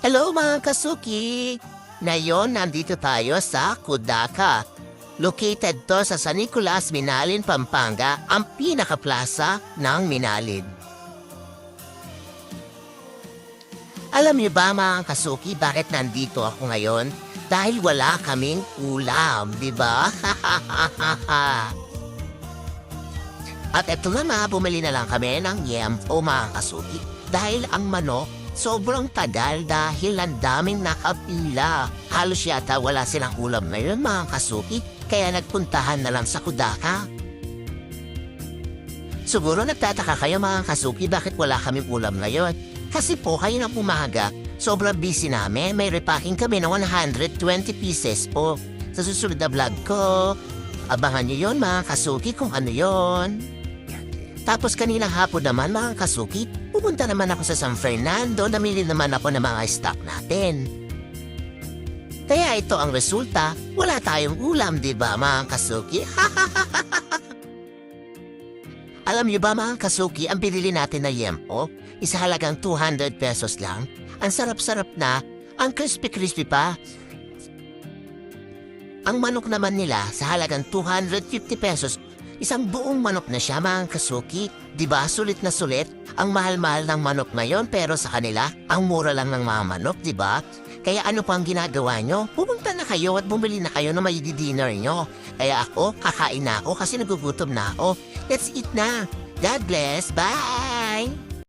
Hello mga kasuki! Ngayon nandito tayo sa Kudaka. Located to sa San Nicolas, Minalin, Pampanga, ang pinaka-plaza ng Minalin. Alam niyo ba mga kasuki bakit nandito ako ngayon? Dahil wala kaming ulam, di ba? At eto na nga, bumili na lang kami ng yempo mga kasuki. Dahil ang manok, sobrang tagal dahil ang daming nakapila. Halos yata wala silang ulam ngayon mga kasuki, kaya nagpuntahan na lang sa Kudaka. Siguro nagtataka kayo mga kasuki bakit wala kaming ulam ngayon. Kasi po kayo ng umaga, sobrang busy namin, may repacking kami ng 120 pieces po. Sa susunod na vlog ko, abangan niyo yon mga kasuki kung ano yon. Tapos kaninang hapon naman mga kasuki, pupunta naman ako sa San Fernando, namili naman ako ng mga stock natin. Kaya ito ang resulta, wala tayong ulam, di ba mga kasuki? Alam niyo ba mga kasuki, ang binili natin na yempo, isa halagang 200 pesos lang. Ang sarap-sarap na, ang crispy-crispy pa. Ang manok naman nila sa halagang 250 pesos, isang buong manok na siya mga kasuki. Diba sulit na sulit? Ang mahal-mahal ng manok ngayon pero sa kanila, ang mura lang ng mga manok, diba? Kaya ano pa ang ginagawa nyo? Pumunta na kayo at bumili na kayo na may dinner nyo. Kaya ako, kakain na ako kasi nagugutom na ako. Let's eat na. God bless. Bye!